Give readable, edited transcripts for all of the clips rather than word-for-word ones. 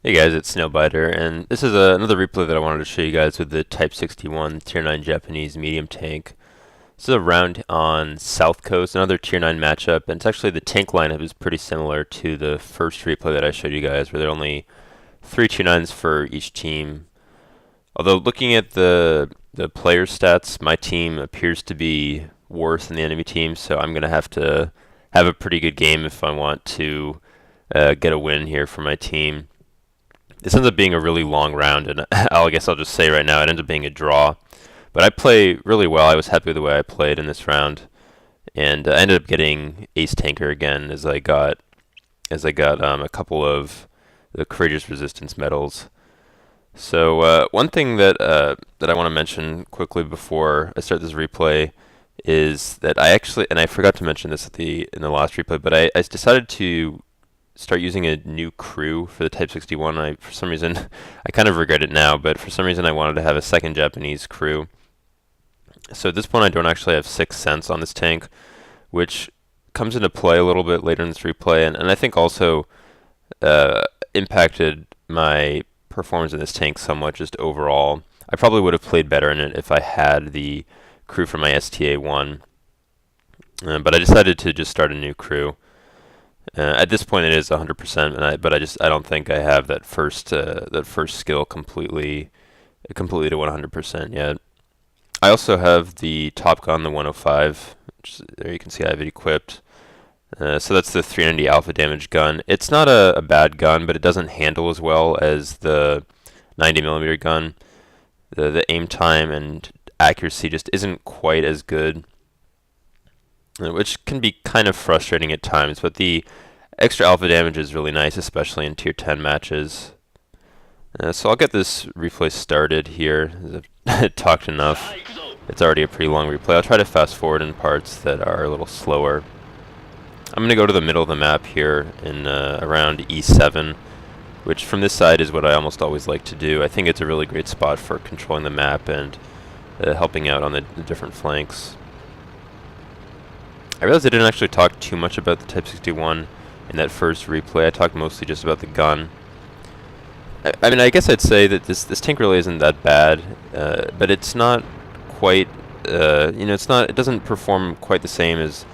Hey guys, it's Snailbiter, and this is another replay that I wanted to show you guys with the Type 61 Tier 9 Japanese medium tank. This is a round on South Coast, another Tier 9 matchup, and it's actually the tank lineup is pretty similar to the first replay that I showed you guys, where there are only 3 Tier 9s for each team. Although looking at the player stats, my team appears to be worse than the enemy team, so I'm going to have a pretty good game if I want to get a win here for my team. This ends up being a really long round, and I guess I'll just say right now it ends up being a draw. But I play really well. I was happy with the way I played in this round, and I ended up getting Ace Tanker again as I got a couple of the Courageous Resistance medals. So one thing that I want to mention quickly before I start this replay is that I forgot to mention this in the last replay, but I decided to start using a new crew for the Type 61. For some reason, I kind of regret it now, but for some reason I wanted to have a second Japanese crew. So at this point I don't actually have 6 cents on this tank, which comes into play a little bit later in this replay, and I think also impacted my performance in this tank somewhat just overall. I probably would have played better in it if I had the crew from my STA1, but I decided to just start a new crew. At this point, it is 100%, but I don't think I have that first skill completely to 100% yet. I also have the Top Gun, the 105. There you can see I have it equipped. So that's the 390 alpha damage gun. It's not a bad gun, but it doesn't handle as well as the 90mm gun. The aim time and accuracy just isn't quite as good, which can be kind of frustrating at times, but the extra alpha damage is really nice, especially in Tier 10 matches. So I'll get this replay started here. I've talked enough. It's already a pretty long replay. I'll try to fast forward in parts that are a little slower. I'm going to go to the middle of the map here in around E7, which from this side is what I almost always like to do. I think it's a really great spot for controlling the map and helping out on the different flanks. I realized I didn't actually talk too much about the Type 61 in that first replay. I talked mostly just about the gun. I mean, I guess I'd say that this tank really isn't that bad, but it's not quite, it doesn't perform quite the same as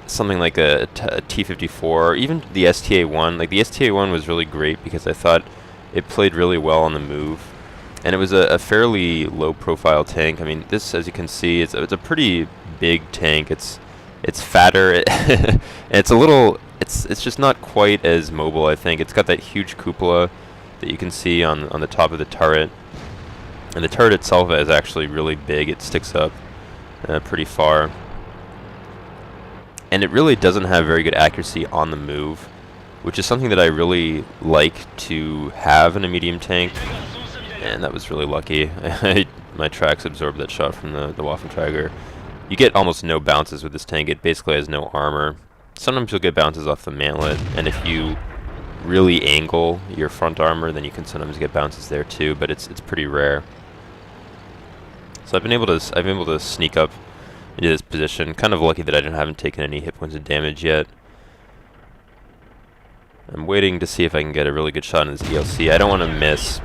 something like a T-54 or even the STA1. Like the STA1 was really great because I thought it played really well on the move, and it was a fairly low-profile tank. I mean, this, as you can see, it's a pretty big tank. It's fatter, and it's just not quite as mobile. I think it's got that huge cupola that you can see on the top of the turret, and the turret itself is actually really big. It sticks up pretty far, and it really doesn't have very good accuracy on the move, which is something that I really like to have in a medium tank. And that was really lucky. My tracks absorbed that shot from the Waffenträger. You get almost no bounces with this tank. It basically has no armor. Sometimes you'll get bounces off the mantlet, and if you really angle your front armor, then you can sometimes get bounces there too, but it's pretty rare. So I've been able to sneak up into this position. Kind of lucky that I haven't taken any hit points of damage yet. I'm waiting to see if I can get a really good shot in this ELC. I don't want to miss.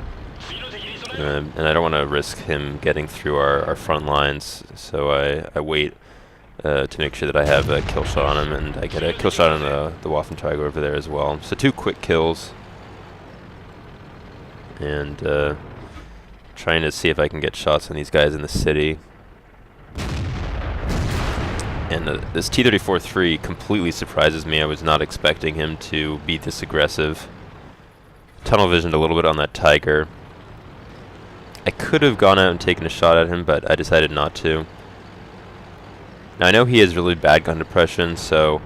And I don't want to risk him getting through our front lines, so I wait to make sure that I have a kill shot on him, and I get a kill shot on the Waffenträger over there as well. So 2 quick kills, and trying to see if I can get shots on these guys in the city. And this T-34-3 completely surprises me. I was not expecting him to be this aggressive. Tunnel visioned a little bit on that Tiger. I could have gone out and taken a shot at him, but I decided not to. Now I know he has really bad gun depression, so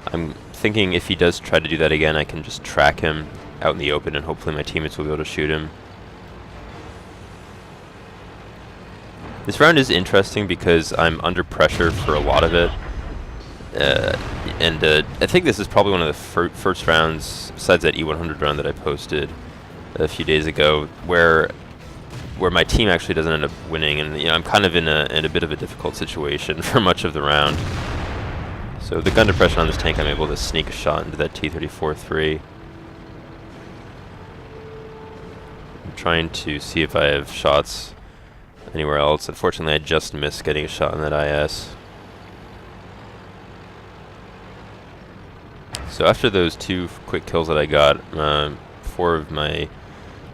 I'm thinking if he does try to do that again, I can just track him out in the open, and hopefully my teammates will be able to shoot him. This round is interesting because I'm under pressure for a lot of it, and I think this is probably one of the first rounds, besides that E100 round that I posted a few days ago, where my team actually doesn't end up winning, and I'm kind of in a bit of a difficult situation for much of the round. So the gun depression on this tank, I'm able to sneak a shot into that T-34-3. I'm trying to see if I have shots anywhere else. Unfortunately, I just missed getting a shot in that IS. So after those 2 quick kills that I got, 4 of my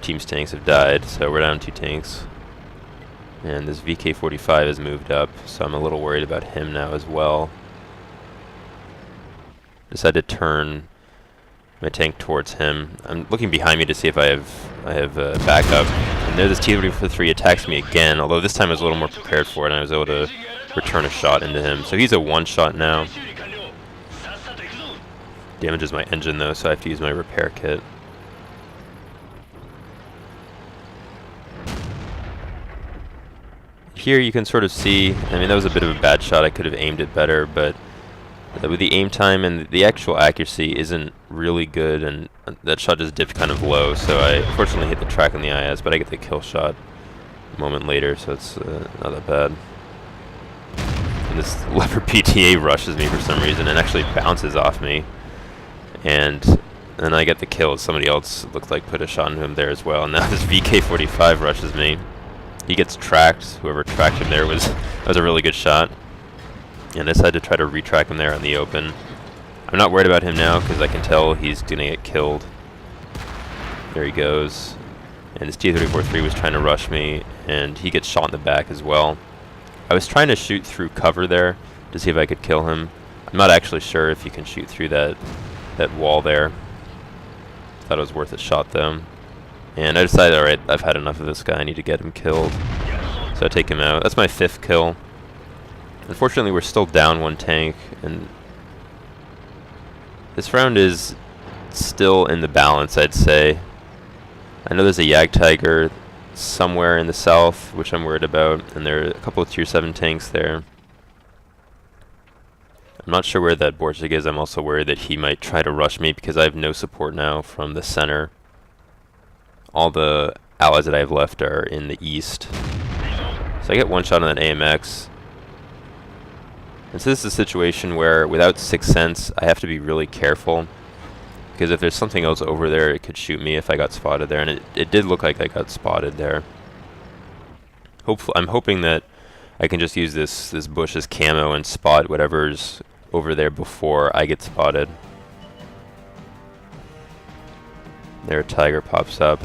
team's tanks have died, so we're down 2 tanks. And this VK-45 has moved up, so I'm a little worried about him now as well. Decided to turn my tank towards him. I'm looking behind me to see if I have backup. And there this T-34-3 attacks me again, although this time I was a little more prepared for it, and I was able to return a shot into him. So he's a 1-shot now. Damages my engine though, so I have to use my repair kit. Here you can sort of see, I mean that was a bit of a bad shot, I could have aimed it better, but with the aim time and the actual accuracy isn't really good, and that shot just dipped kind of low, so I unfortunately hit the track on the IS, but I get the kill shot a moment later, so it's not that bad. And this Leopard PTA rushes me for some reason and actually bounces off me. And then I get the kill. Somebody else looked like put a shot into him there as well. And now this VK-45 rushes me. He gets tracked. Whoever tracked him there was a really good shot. And I decided to try to retrack him there on the open. I'm not worried about him now because I can tell he's going to get killed. There he goes. And this T-34-3 was trying to rush me, and he gets shot in the back as well. I was trying to shoot through cover there to see if I could kill him. I'm not actually sure if you can shoot through that wall there. Thought it was worth a shot though. And I decided, alright, I've had enough of this guy, I need to get him killed. So I take him out. That's my 5th kill. Unfortunately, we're still down 1 tank, and this round is still in the balance, I'd say. I know there's a Jagdtiger somewhere in the south, which I'm worried about, and there are a couple of tier 7 tanks there. I'm not sure where that Borzig is. I'm also worried that he might try to rush me because I have no support now from the center. All the allies that I have left are in the east. So I get 1 shot on that AMX. And so this is a situation where without 6th sense, I have to be really careful. Because if there's something else over there, it could shoot me if I got spotted there. And it did look like I got spotted there. I'm hoping that I can just use this bush as camo and spot whatever's over there before I get spotted. There, a Tiger pops up.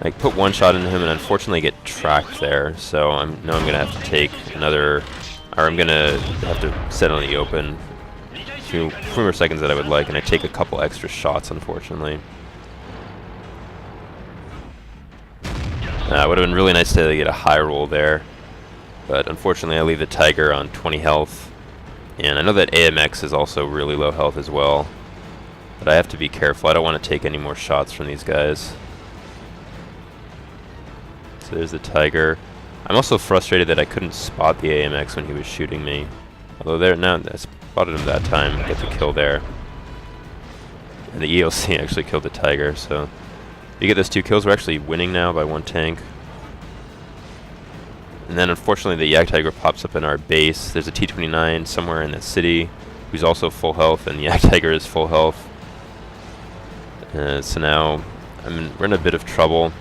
I put 1 shot into him and unfortunately get tracked there, so I know I'm gonna have to take another, or I'm gonna have to set on the open a few more seconds that I would like, and I take a couple extra shots unfortunately. It would have been really nice to get a high roll there, but unfortunately I leave the Tiger on 20 health, and I know that AMX is also really low health as well, but I have to be careful. I don't want to take any more shots from these guys. So there's the Tiger. I'm also frustrated that I couldn't spot the AMX when he was shooting me, although there now I spotted him that time, get the kill there. And the ELC actually killed the Tiger, so if you get those 2 kills, we're actually winning now by 1 tank. And then unfortunately the Jagdtiger pops up in our base. There's a T-29 somewhere in the city who's also full health, and the Jagdtiger is full health. So now we're in a bit of trouble.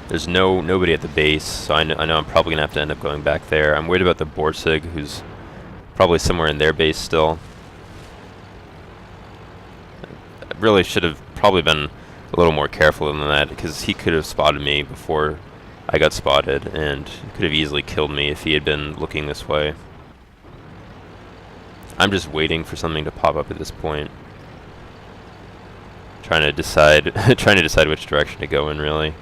There's nobody at the base, so I know I'm probably going to have to end up going back there. I'm worried about the Borzig, who's probably somewhere in their base still. I really should have probably been a little more careful than that, because he could have spotted me before I got spotted, and could have easily killed me if he had been looking this way. I'm just waiting for something to pop up at this point. Trying to decide which direction to go in, really.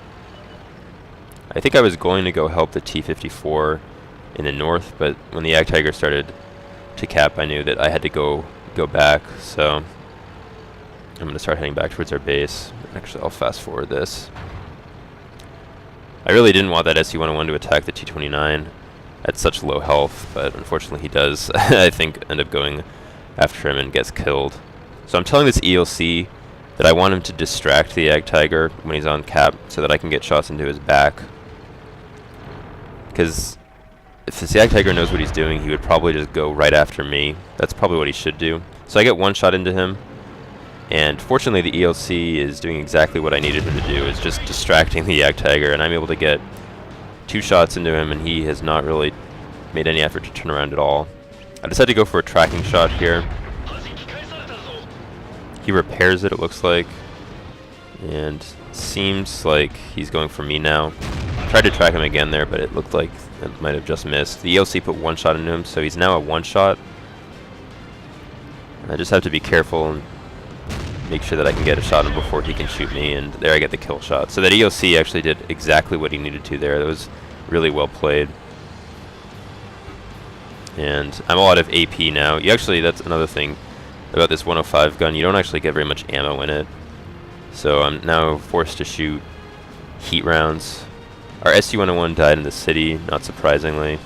I think I was going to go help the T-54 in the north, but when the Jagdtiger started to cap, I knew that I had to go back, so I'm going to start heading back towards our base. Actually, I'll fast forward this. I really didn't want that SU-101 to attack the T-29 at such low health, but unfortunately he does, I think, end up going after him and gets killed. So I'm telling this ELC that I want him to distract the Jagdtiger when he's on cap so that I can get shots into his back. Because if the Jagdtiger knows what he's doing, he would probably just go right after me. That's probably what he should do. So I get 1 shot into him, And fortunately, the ELC is doing exactly what I needed him to do, is just distracting the Yak Tiger, and I'm able to get 2 shots into him, and he has not really made any effort to turn around at all. I decided to go for a tracking shot here. He repairs it, it looks like, and seems like he's going for me now. Tried to track him again there, but it looked like it might have just missed. The ELC put 1 shot into him, so he's now at 1 shot. I just have to be careful and make sure that I can get a shot on him before he can shoot me, and there I get the kill shot. So that ELC actually did exactly what he needed to there. That was really well played. And I'm all out of AP now. That's another thing about this 105 gun. You don't actually get very much ammo in it. So I'm now forced to shoot heat rounds. Our SU-101 died in the city, not surprisingly.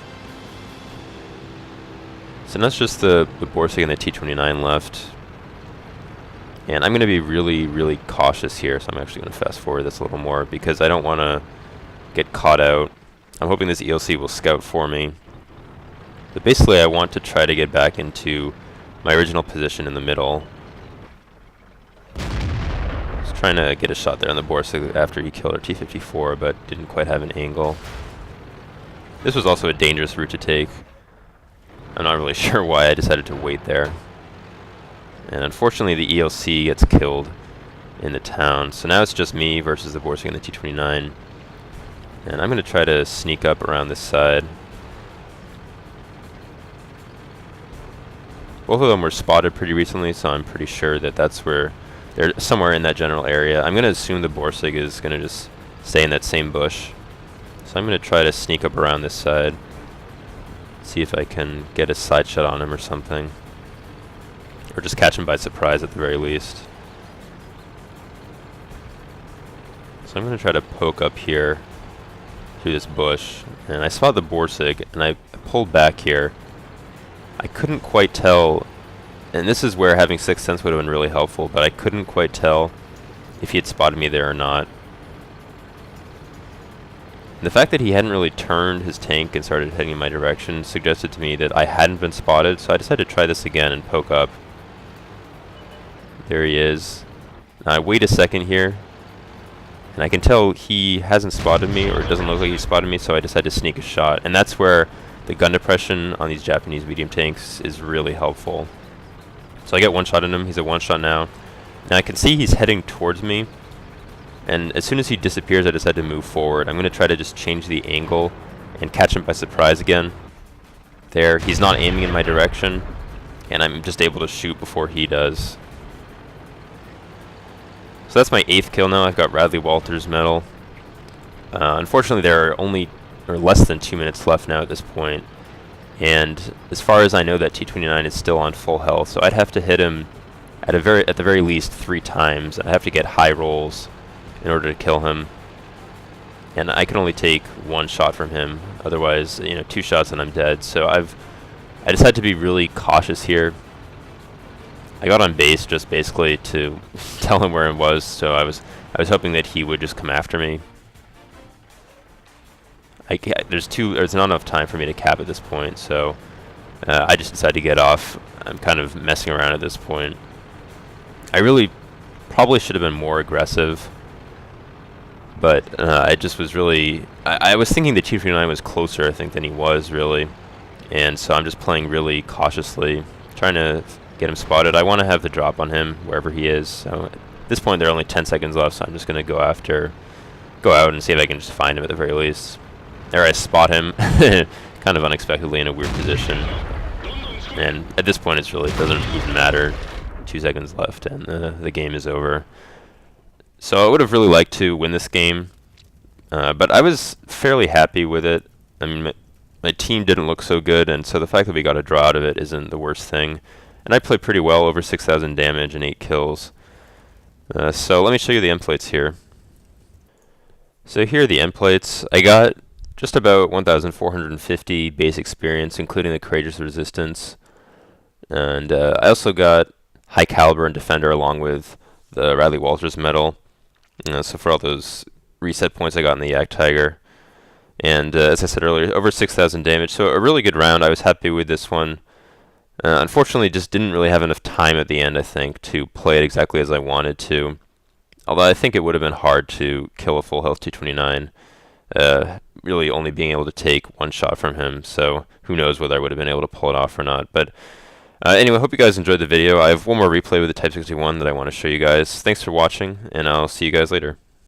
So now it's just the Borsig and the T-29 left. And I'm going to be really, really cautious here, so I'm actually going to fast forward this a little more because I don't want to get caught out. I'm hoping this ELC will scout for me. But basically I want to try to get back into my original position in the middle. Just trying to get a shot there on the Borsig after he killed our T-54, but didn't quite have an angle. This was also a dangerous route to take. I'm not really sure why I decided to wait there. And unfortunately, the ELC gets killed in the town. So now it's just me versus the Borsig and the T-29. And I'm going to try to sneak up around this side. Both of them were spotted pretty recently, so I'm pretty sure that that's where they're somewhere in that general area. I'm going to assume the Borsig is going to just stay in that same bush. So I'm going to try to sneak up around this side. See if I can get a side shot on him or something. Or just catch him by surprise at the very least. So I'm going to try to poke up here through this bush. And I saw the Borsig, and I pulled back here. I couldn't quite tell, and this is where having Sixth Sense would have been really helpful, but I couldn't quite tell if he had spotted me there or not. And the fact that he hadn't really turned his tank and started heading in my direction suggested to me that I hadn't been spotted, so I decided to try this again and poke up. There he is. Now I wait a second here, and I can tell he hasn't spotted me, or it doesn't look like he spotted me, so I decided to sneak a shot. And that's where the gun depression on these Japanese medium tanks is really helpful. So I get 1 shot in him. He's at 1 shot now. Now I can see he's heading towards me, and as soon as he disappears, I decide to move forward. I'm going to try to just change the angle and catch him by surprise again. There, he's not aiming in my direction, and I'm just able to shoot before he does. So that's my 8th kill now. I've got Radley-Walters medal. Unfortunately, there are only less than 2 minutes left now at this point. And as far as I know, that T-29 is still on full health, so I'd have to hit him at the very least 3 times. I'd have to get high rolls in order to kill him. And I can only take 1 shot from him. Otherwise, 2 shots and I'm dead. So I decided to be really cautious here. I got on base just basically to tell him where it was, so I was hoping that he would just come after me. There's not enough time for me to cap at this point, so I just decided to get off. I'm kind of messing around at this point. I really probably should have been more aggressive, but I just was really... I was thinking the T-29 was closer, I think, than he was, really. And so I'm just playing really cautiously, trying to get him spotted. I want to have the drop on him, wherever he is. So at this point, there are only 10 seconds left, so I'm just going to go out and see if I can just find him at the very least. There I spot him, kind of unexpectedly in a weird position. And at this point, it doesn't even matter. 2 seconds left, and the game is over. So I would have really liked to win this game, but I was fairly happy with it. I mean, my team didn't look so good, and so the fact that we got a draw out of it isn't the worst thing. And I played pretty well, over 6,000 damage and 8 kills. So let me show you the end plates here. So here are the end plates. I got just about 1,450 base experience, including the Courageous Resistance. And I also got High Caliber and Defender along with the Radley-Walters medal. So for all those reset points I got in the Yak Tiger. And as I said earlier, over 6,000 damage. So a really good round. I was happy with this one. Unfortunately, just didn't really have enough time at the end, I think, to play it exactly as I wanted to. Although I think it would have been hard to kill a full health 229, really only being able to take one shot from him, so who knows whether I would have been able to pull it off or not. But anyway, hope you guys enjoyed the video. I have one more replay with the Type 61 that I want to show you guys. Thanks for watching, and I'll see you guys later.